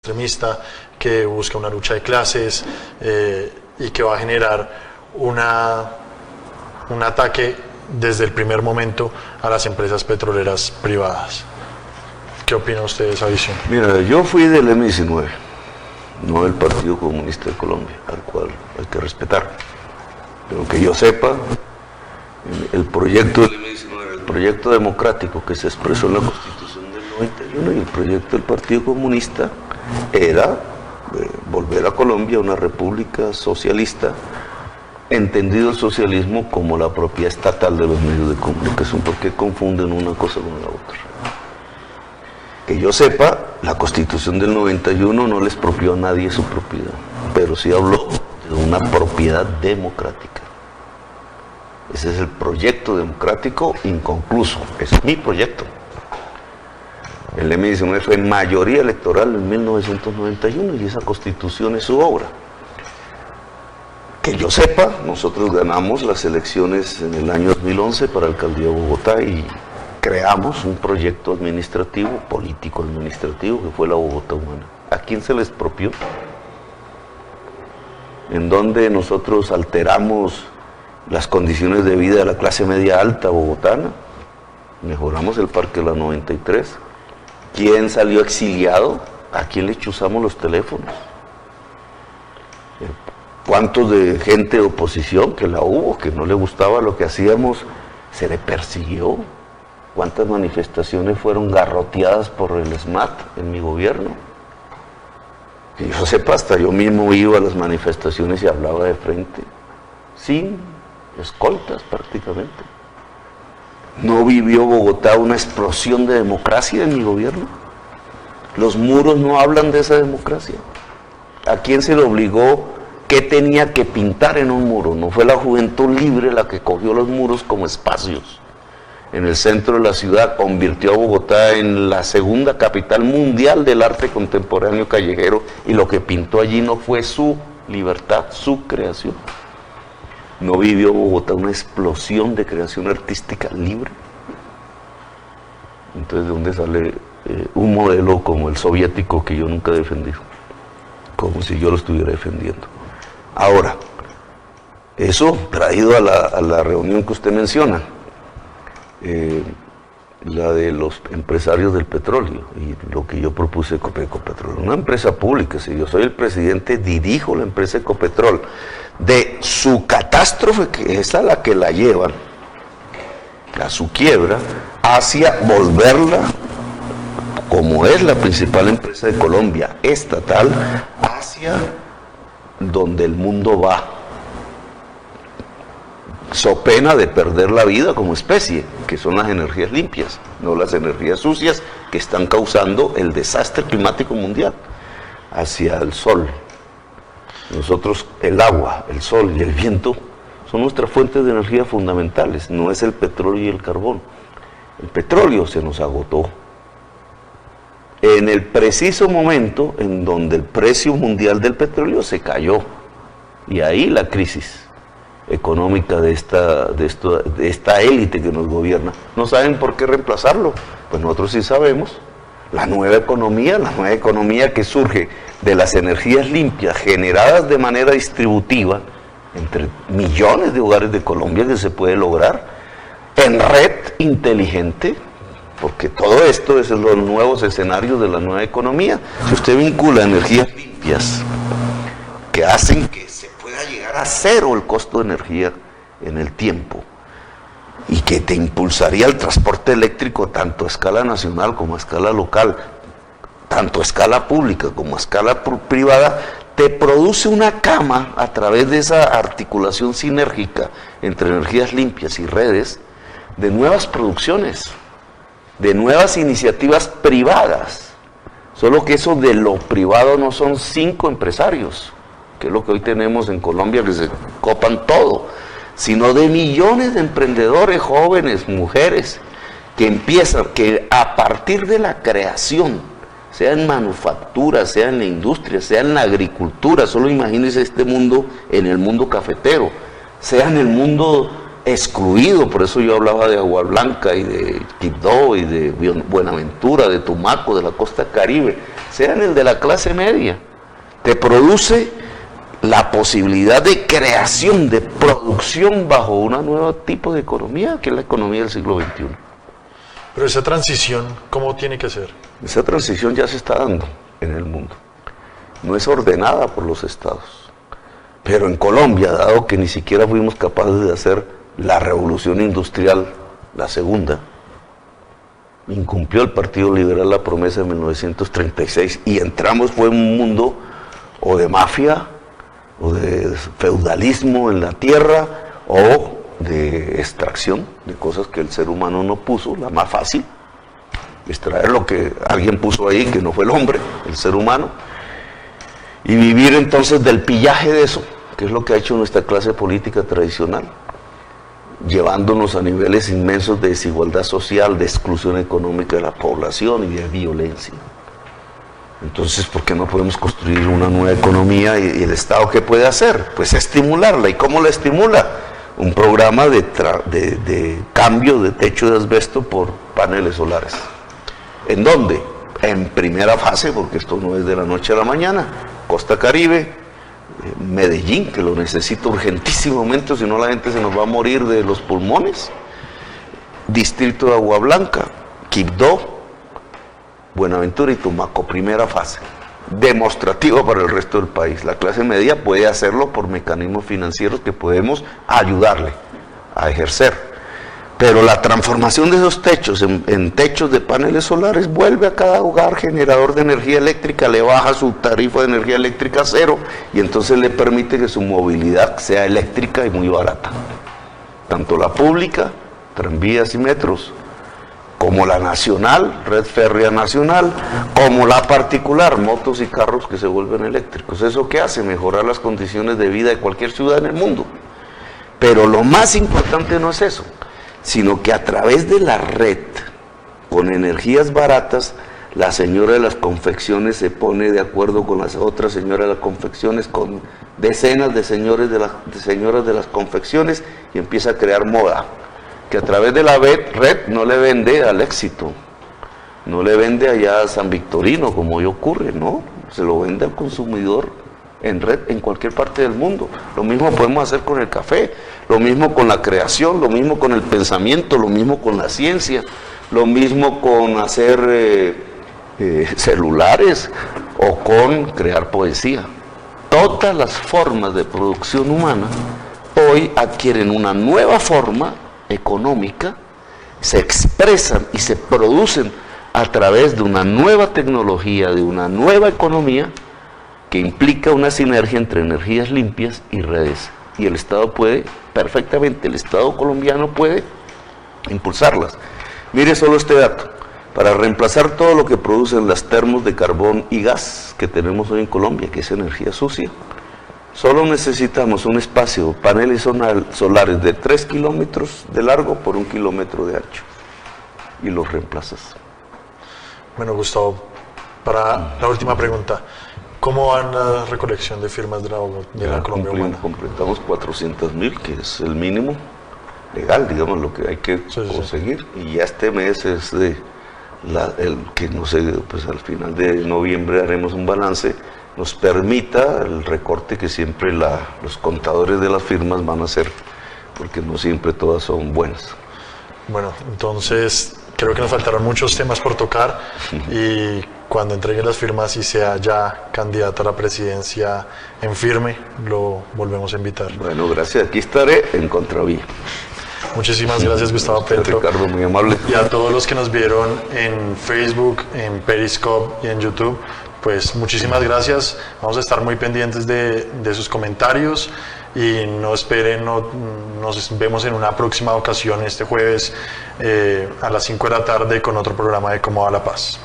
extremista que busca una lucha de clases y que va a generar un ataque desde el primer momento a las empresas petroleras privadas. ¿Qué opina usted de esa visión? Mira, yo fui del M-19, no del Partido Comunista de Colombia, al cual hay que respetar. Pero que yo sepa, el proyecto del M-19, el proyecto democrático que se expresó en la Constitución del 91 y el proyecto del Partido Comunista era volver a Colombia una república socialista, entendido el socialismo como la propiedad estatal de los medios de comunicación. ¿Por qué confunden una cosa con la otra? Que yo sepa, la Constitución del 91 no les expropió a nadie su propiedad, pero sí habló de una propiedad democrática. Ese es el proyecto democrático inconcluso, es mi proyecto. El M-19 fue mayoría electoral en 1991 y esa Constitución es su obra. Que yo sepa, nosotros ganamos las elecciones en el año 2011 para la alcaldía de Bogotá y creamos un proyecto administrativo, político administrativo, que fue la Bogotá Humana. ¿A quién se les expropió? En donde nosotros alteramos las condiciones de vida de la clase media alta bogotana, mejoramos el Parque de la 93. ¿Quién salió exiliado? ¿A quién le chuzamos los teléfonos? ¿Cuántos de gente de oposición, que la hubo, que no le gustaba lo que hacíamos, se le persiguió? ¿Cuántas manifestaciones fueron garroteadas por el SMAT en mi gobierno? Que yo sepa, hasta yo mismo iba a las manifestaciones y hablaba de frente, sin escoltas prácticamente. ¿No vivió Bogotá una explosión de democracia en mi gobierno? Los muros no hablan de esa democracia. ¿A quién se le obligó qué tenía que pintar en un muro? No fue la juventud libre la que cogió los muros como espacios. En el centro de la ciudad convirtió a Bogotá en la segunda capital mundial del arte contemporáneo callejero y lo que pintó allí no fue su libertad, su creación. ¿No vivió Bogotá una explosión de creación artística libre? Entonces, ¿de dónde sale un modelo como el soviético que yo nunca he defendido? Como si yo lo estuviera defendiendo. Ahora, eso traído a la reunión que usted menciona, la de los empresarios del petróleo y lo que yo propuse Ecopetrol, una empresa pública. Si yo soy el presidente, dirijo la empresa Ecopetrol de su catástrofe, que es a la que la llevan, a su quiebra, hacia volverla, como es la principal empresa de Colombia, estatal, hacia donde el mundo va, so pena de perder la vida como especie, que son las energías limpias, no las energías sucias que están causando el desastre climático mundial, hacia el sol. Nosotros, el agua, el sol y el viento son nuestras fuentes de energía fundamentales, no es el petróleo y el carbón. El petróleo se nos agotó en el preciso momento en donde el precio mundial del petróleo se cayó, y ahí la crisis económica de esta élite que nos gobierna. No saben por qué reemplazarlo, pues nosotros sí sabemos. La nueva economía que surge de las energías limpias generadas de manera distributiva entre millones de hogares de Colombia, que se puede lograr en red inteligente, porque todo esto es los nuevos escenarios de la nueva economía. Si usted vincula energías limpias que hacen que se pueda llegar a cero el costo de energía en el tiempo, y que te impulsaría el transporte eléctrico tanto a escala nacional como a escala local, tanto a escala pública como a escala privada, te produce una cama a través de esa articulación sinérgica entre energías limpias y redes de nuevas producciones, de nuevas iniciativas privadas. Solo que eso de lo privado no son 5 empresarios, que es lo que hoy tenemos en Colombia, que se copan todo, sino de millones de emprendedores, jóvenes, mujeres, que empiezan, que a partir de la creación, sea en manufactura, sea en la industria, sea en la agricultura, solo imagínense este mundo, en el mundo cafetero, sea en el mundo excluido, por eso yo hablaba de Agua Blanca y de Quibdó y de Buenaventura, de Tumaco, de la costa Caribe, sean el de la clase media. Te produce la posibilidad de creación, de producción bajo un nuevo tipo de economía, que es la economía del siglo XXI. Pero esa transición, ¿cómo tiene que ser? Esa transición ya se está dando en el mundo. No es ordenada por los estados. Pero en Colombia, dado que ni siquiera fuimos capaces de hacer la revolución industrial, la segunda, incumplió el Partido Liberal la promesa de 1936 y entramos fue en un mundo o de mafia o de feudalismo en la tierra o de extracción de cosas que el ser humano no puso, la más fácil, extraer lo que alguien puso ahí, que no fue el hombre, el ser humano, y vivir entonces del pillaje de eso, que es lo que ha hecho nuestra clase política tradicional, llevándonos a niveles inmensos de desigualdad social, de exclusión económica de la población y de violencia. Entonces, ¿por qué no podemos construir una nueva economía y el Estado qué puede hacer? Pues estimularla. ¿Y cómo la estimula? Un programa de cambio de techo de asbesto por paneles solares. ¿En dónde? En primera fase, porque esto no es de la noche a la mañana. Costa Caribe, Medellín, que lo necesita urgentísimamente, si no la gente se nos va a morir de los pulmones. Distrito de Agua Blanca, Quibdó, Buenaventura y Tumaco, primera fase. Demostrativa para el resto del país. La clase media puede hacerlo por mecanismos financieros que podemos ayudarle a ejercer. Pero la transformación de esos techos en techos de paneles solares vuelve a cada hogar generador de energía eléctrica, le baja su tarifa de energía eléctrica a cero y entonces le permite que su movilidad sea eléctrica y muy barata. Tanto la pública, tranvías y metros, como la nacional, red férrea nacional, como la particular, motos y carros que se vuelven eléctricos. ¿Eso qué hace? Mejorar las condiciones de vida de cualquier ciudad en el mundo. Pero lo más importante no es eso, sino que a través de la red, con energías baratas, la señora de las confecciones se pone de acuerdo con las otras señoras de las confecciones, con decenas de señoras de las confecciones, y empieza a crear moda, que a través de la red no le vende al Éxito, no le vende allá a San Victorino, como hoy ocurre, no, se lo vende al consumidor en red en cualquier parte del mundo. Lo mismo podemos hacer con el café, lo mismo con la creación, lo mismo con el pensamiento, lo mismo con la ciencia, lo mismo con hacer celulares o con crear poesía. Todas las formas de producción humana hoy adquieren una nueva forma económica, se expresan y se producen a través de una nueva tecnología, de una nueva economía que implica una sinergia entre energías limpias y redes. Y el Estado puede, perfectamente, el Estado colombiano puede impulsarlas. Mire solo este dato. Para reemplazar todo lo que producen las termos de carbón y gas que tenemos hoy en Colombia, que es energía sucia, solo necesitamos un espacio, paneles solares de 3 kilómetros de largo por 1 kilómetro de ancho. Y los reemplazas. Bueno, Gustavo, para la última pregunta, ¿cómo va la recolección de firmas de la Colombia Humana? Completamos 400.000, que es el mínimo legal, digamos, lo que hay que conseguir. Y ya este mes es el que no sé, pues al final de noviembre haremos un balance, nos permita el recorte que siempre los contadores de las firmas van a hacer, porque no siempre todas son buenas. Bueno, entonces creo que nos faltaron muchos temas por tocar y cuando entregue las firmas y sea ya candidato a la presidencia en firme, lo volvemos a invitar. Bueno, gracias. Aquí estaré en Contravía. Muchísimas gracias, Gustavo Petro. Ricardo, muy amable. Y a todos los que nos vieron en Facebook, en Periscope y en YouTube, pues muchísimas gracias. Vamos a estar muy pendientes de sus comentarios y no esperen, nos vemos en una próxima ocasión este jueves a las 5 de la tarde con otro programa de Cómo va la Paz.